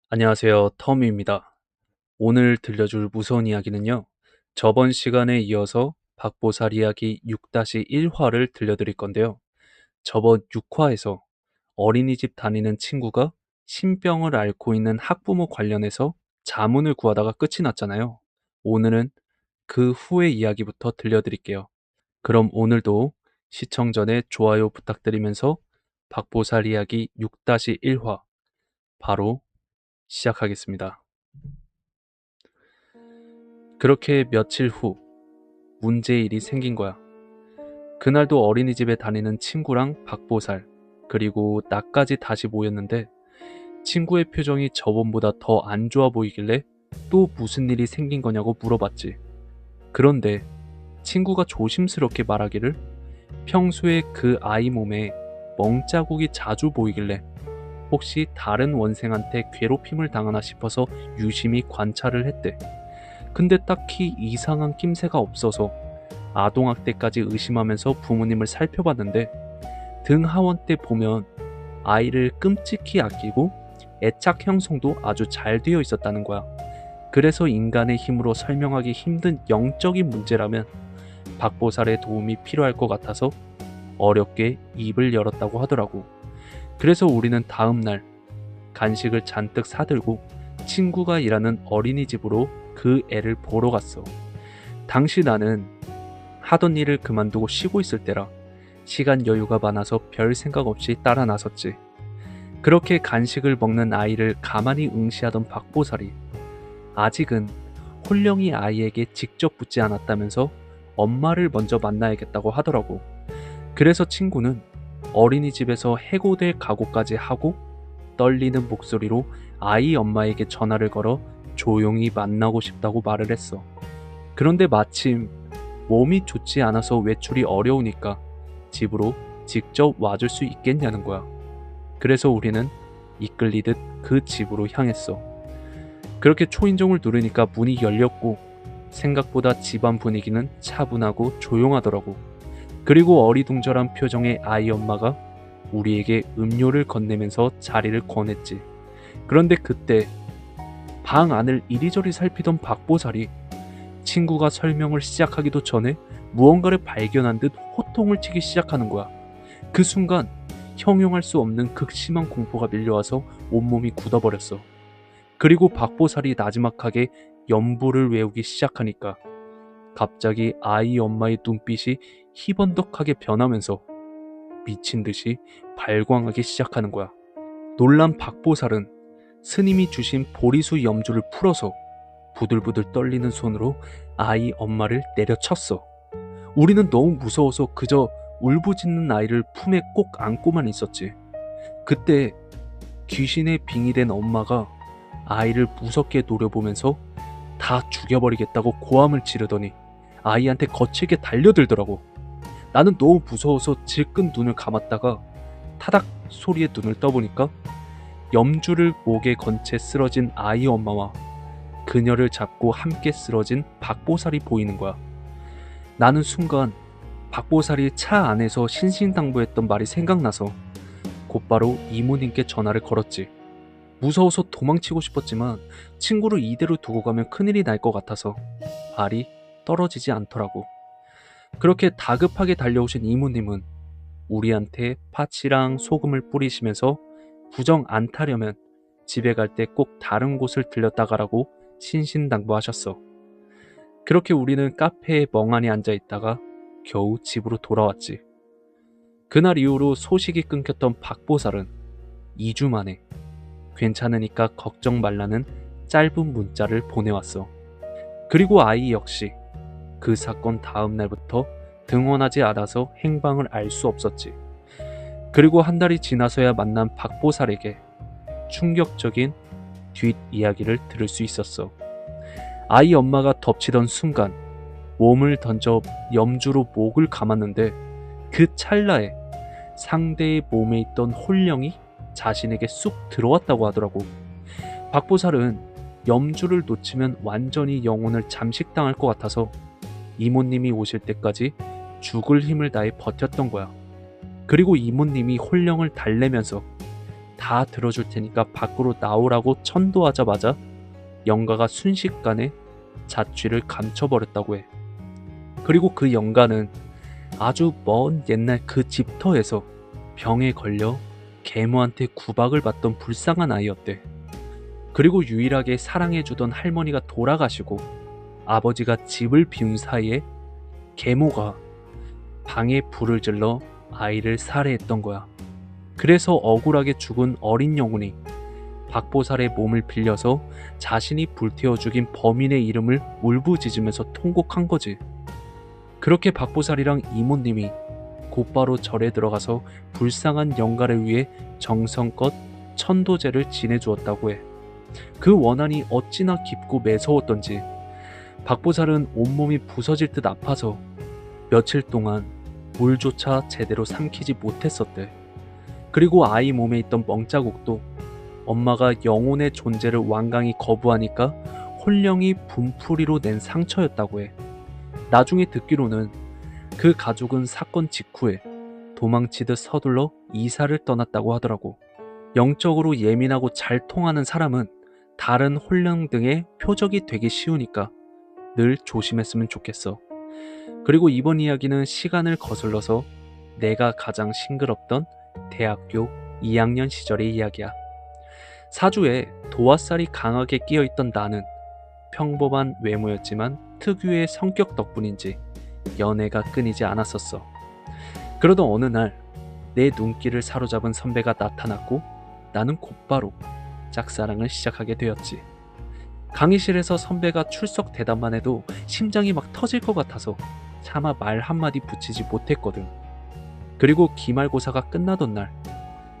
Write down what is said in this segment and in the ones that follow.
안녕하세요. 터미입니다. 오늘 들려줄 무서운 이야기는요. 저번 시간에 이어서 박보살 이야기 6-1화를 들려드릴 건데요. 저번 6화에서 어린이집 다니는 친구가 신병을 앓고 있는 학부모 관련해서 자문을 구하다가 끝이 났잖아요. 오늘은 그 후의 이야기부터 들려드릴게요. 그럼 오늘도 시청 전에 좋아요 부탁드리면서 박보살 이야기 6-1화 바로 시작하겠습니다. 그렇게 며칠 후 문제의 일이 생긴 거야. 그날도 어린이집에 다니는 친구랑 박보살 그리고 나까지 다시 모였는데 친구의 표정이 저번보다 더 안 좋아 보이길래 또 무슨 일이 생긴 거냐고 물어봤지. 그런데 친구가 조심스럽게 말하기를 평소에 그 아이 몸에 멍자국이 자주 보이길래 혹시 다른 원생한테 괴롭힘을 당하나 싶어서 유심히 관찰을 했대. 근데 딱히 이상한 낌새가 없어서 아동학대까지 의심하면서 부모님을 살펴봤는데 등 하원 때 보면 아이를 끔찍히 아끼고 애착 형성도 아주 잘 되어 있었다는 거야. 그래서 인간의 힘으로 설명하기 힘든 영적인 문제라면 박보살의 도움이 필요할 것 같아서 어렵게 입을 열었다고 하더라고. 그래서 우리는 다음 날 간식을 잔뜩 사들고 친구가 일하는 어린이집으로 그 애를 보러 갔어. 당시 나는 하던 일을 그만두고 쉬고 있을 때라 시간 여유가 많아서 별 생각 없이 따라 나섰지. 그렇게 간식을 먹는 아이를 가만히 응시하던 박보살이 아직은 홀령이 아이에게 직접 붙지 않았다면서 엄마를 먼저 만나야겠다고 하더라고. 그래서 친구는 어린이집에서 해고될 각오까지 하고 떨리는 목소리로 아이 엄마에게 전화를 걸어 조용히 만나고 싶다고 말을 했어. 그런데 마침 몸이 좋지 않아서 외출이 어려우니까 집으로 직접 와줄 수 있겠냐는 거야. 그래서 우리는 이끌리듯 그 집으로 향했어. 그렇게 초인종을 누르니까 문이 열렸고 생각보다 집안 분위기는 차분하고 조용하더라고. 그리고 어리둥절한 표정의 아이 엄마가 우리에게 음료를 건네면서 자리를 권했지. 그런데 그때 방 안을 이리저리 살피던 박보살이 친구가 설명을 시작하기도 전에 무언가를 발견한 듯 호통을 치기 시작하는 거야. 그 순간 형용할 수 없는 극심한 공포가 밀려와서 온몸이 굳어버렸어. 그리고 박보살이 나지막하게 연부를 외우기 시작하니까 갑자기 아이 엄마의 눈빛이 희번덕하게 변하면서 미친 듯이 발광하기 시작하는 거야. 놀란 박보살은 스님이 주신 보리수 염주를 풀어서 부들부들 떨리는 손으로 아이 엄마를 내려쳤어. 우리는 너무 무서워서 그저 울부짖는 아이를 품에 꼭 안고만 있었지. 그때 귀신에 빙의된 엄마가 아이를 무섭게 노려보면서 다 죽여버리겠다고 고함을 지르더니 아이한테 거칠게 달려들더라고. 나는 너무 무서워서 질끈 눈을 감았다가 타닥 소리에 눈을 떠보니까 염주를 목에 건 채 쓰러진 아이 엄마와 그녀를 잡고 함께 쓰러진 박보살이 보이는 거야. 나는 순간 박보살이 차 안에서 신신당부했던 말이 생각나서 곧바로 이모님께 전화를 걸었지. 무서워서 도망치고 싶었지만 친구를 이대로 두고 가면 큰일이 날 것 같아서 발이 떨어지지 않더라고. 그렇게 다급하게 달려오신 이모님은 우리한테 파치랑 소금을 뿌리시면서 부정 안 타려면 집에 갈 때 꼭 다른 곳을 들렸다 가라고 신신당부하셨어. 그렇게 우리는 카페에 멍하니 앉아 있다가 겨우 집으로 돌아왔지. 그날 이후로 소식이 끊겼던 박보살은 2주 만에 괜찮으니까 걱정 말라는 짧은 문자를 보내왔어. 그리고 아이 역시 그 사건 다음 날부터 등원하지 않아서 행방을 알 수 없었지. 그리고 한 달이 지나서야 만난 박보살에게 충격적인 뒷이야기를 들을 수 있었어. 아이 엄마가 덮치던 순간 몸을 던져 염주로 목을 감았는데 그 찰나에 상대의 몸에 있던 홀령이 자신에게 쑥 들어왔다고 하더라고. 박보살은 염주를 놓치면 완전히 영혼을 잠식당할 것 같아서 이모님이 오실 때까지 죽을 힘을 다해 버텼던 거야. 그리고 이모님이 홀령을 달래면서 다 들어줄 테니까 밖으로 나오라고 천도하자마자 영가가 순식간에 자취를 감춰버렸다고 해. 그리고 그 영가는 아주 먼 옛날 그 집터에서 병에 걸려 계모한테 구박을 받던 불쌍한 아이였대. 그리고 유일하게 사랑해주던 할머니가 돌아가시고 아버지가 집을 비운 사이에 계모가 방에 불을 질러 아이를 살해했던 거야. 그래서 억울하게 죽은 어린 영혼이 박보살의 몸을 빌려서 자신이 불태워 죽인 범인의 이름을 울부짖으면서 통곡한 거지. 그렇게 박보살이랑 이모님이 곧바로 절에 들어가서 불쌍한 영가를 위해 정성껏 천도제를 지내주었다고 해. 그 원한이 어찌나 깊고 매서웠던지 박보살은 온몸이 부서질 듯 아파서 며칠 동안 물조차 제대로 삼키지 못했었대. 그리고 아이 몸에 있던 멍자국도 엄마가 영혼의 존재를 완강히 거부하니까 홀령이 분풀이로 낸 상처였다고 해. 나중에 듣기로는 그 가족은 사건 직후에 도망치듯 서둘러 이사를 떠났다고 하더라고. 영적으로 예민하고 잘 통하는 사람은 다른 홀령 등의 표적이 되기 쉬우니까 늘 조심했으면 좋겠어. 그리고 이번 이야기는 시간을 거슬러서 내가 가장 싱그럽던 대학교 2학년 시절의 이야기야. 사주에 도화살이 강하게 끼어있던 나는 평범한 외모였지만 특유의 성격 덕분인지 연애가 끊이지 않았었어. 그러던 어느 날 내 눈길을 사로잡은 선배가 나타났고 나는 곧바로 짝사랑을 시작하게 되었지. 강의실에서 선배가 출석 대답만 해도 심장이 막 터질 것 같아서 차마 말 한마디 붙이지 못했거든. 그리고 기말고사가 끝나던 날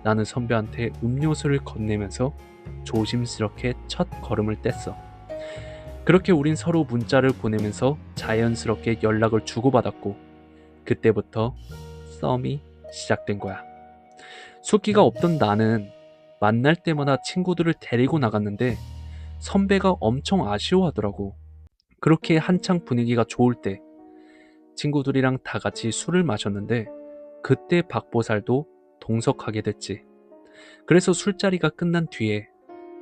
나는 선배한테 음료수를 건네면서 조심스럽게 첫 걸음을 뗐어. 그렇게 우린 서로 문자를 보내면서 자연스럽게 연락을 주고받았고 그때부터 썸이 시작된 거야. 숫기가 없던 나는 만날 때마다 친구들을 데리고 나갔는데 선배가 엄청 아쉬워하더라고. 그렇게 한창 분위기가 좋을 때 친구들이랑 다 같이 술을 마셨는데 그때 박보살도 동석하게 됐지. 그래서 술자리가 끝난 뒤에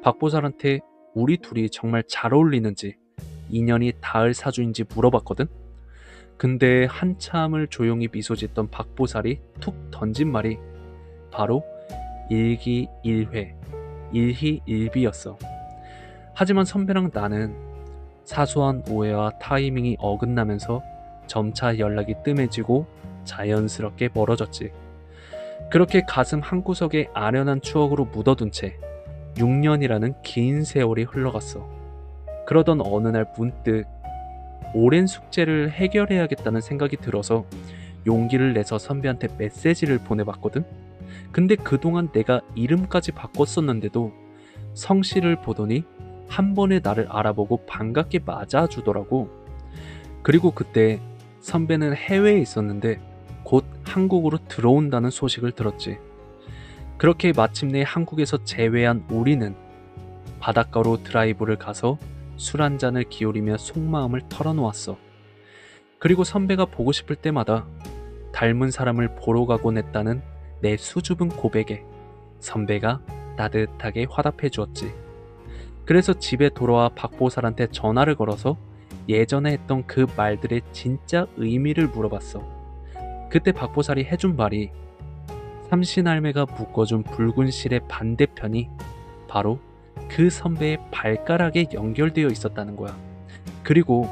박보살한테 우리 둘이 정말 잘 어울리는지 인연이 닿을 사주인지 물어봤거든. 근데 한참을 조용히 미소 짓던 박보살이 툭 던진 말이 바로 일기일회, 일희일비였어. 하지만 선배랑 나는 사소한 오해와 타이밍이 어긋나면서 점차 연락이 뜸해지고 자연스럽게 멀어졌지. 그렇게 가슴 한구석에 아련한 추억으로 묻어둔 채 6년이라는 긴 세월이 흘러갔어. 그러던 어느 날 문득 오랜 숙제를 해결해야겠다는 생각이 들어서 용기를 내서 선배한테 메시지를 보내봤거든. 근데 그동안 내가 이름까지 바꿨었는데도 성씨를 보더니 한 번에 나를 알아보고 반갑게 맞아주더라고. 그리고 그때 선배는 해외에 있었는데 곧 한국으로 들어온다는 소식을 들었지. 그렇게 마침내 한국에서 재회한 우리는 바닷가로 드라이브를 가서 술 한 잔을 기울이며 속마음을 털어놓았어. 그리고 선배가 보고 싶을 때마다 닮은 사람을 보러 가곤 했다는 내 수줍은 고백에 선배가 따뜻하게 화답해 주었지. 그래서 집에 돌아와 박보살한테 전화를 걸어서 예전에 했던 그 말들의 진짜 의미를 물어봤어. 그때 박보살이 해준 말이 삼신할매가 묶어준 붉은 실의 반대편이 바로 그 선배의 발가락에 연결되어 있었다는 거야. 그리고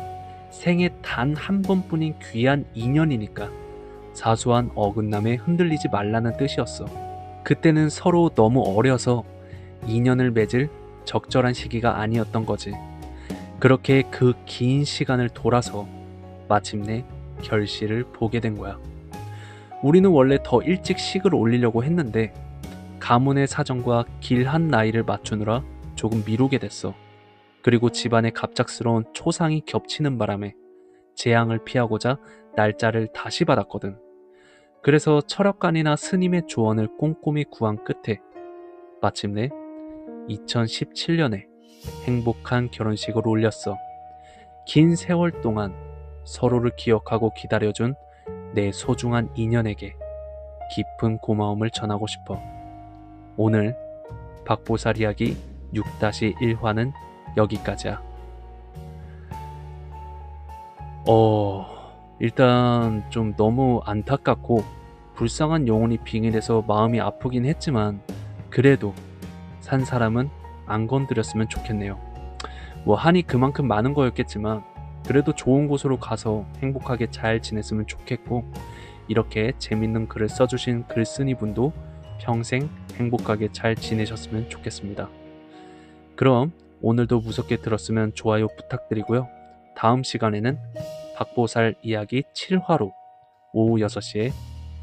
생애 단 한 번뿐인 귀한 인연이니까 사소한 어긋남에 흔들리지 말라는 뜻이었어. 그때는 서로 너무 어려서 인연을 맺을 적절한 시기가 아니었던 거지. 그렇게 그 긴 시간을 돌아서 마침내 결실을 보게 된 거야. 우리는 원래 더 일찍 식을 올리려고 했는데 가문의 사정과 길한 나이를 맞추느라 조금 미루게 됐어. 그리고 집안의 갑작스러운 초상이 겹치는 바람에 재앙을 피하고자 날짜를 다시 받았거든. 그래서 철학관이나 스님의 조언을 꼼꼼히 구한 끝에 마침내 2017년에 행복한 결혼식을 올렸어. 긴 세월 동안 서로를 기억하고 기다려준 내 소중한 인연에게 깊은 고마움을 전하고 싶어. 오늘 박보살 이야기 6-1화는 여기까지야. 일단 좀 너무 안타깝고 불쌍한 영혼이 빙의돼서 마음이 아프긴 했지만 그래도 산 사람은 안 건드렸으면 좋겠네요. 뭐 한이 그만큼 많은 거였겠지만 그래도 좋은 곳으로 가서 행복하게 잘 지냈으면 좋겠고, 이렇게 재밌는 글을 써주신 글쓴이 분도 평생 행복하게 잘 지내셨으면 좋겠습니다. 그럼 오늘도 무섭게 들었으면 좋아요 부탁드리고요. 다음 시간에는 박보살 이야기 7화로 오후 6시에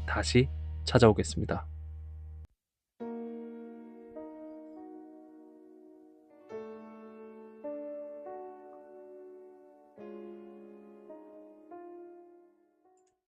다시 찾아오겠습니다.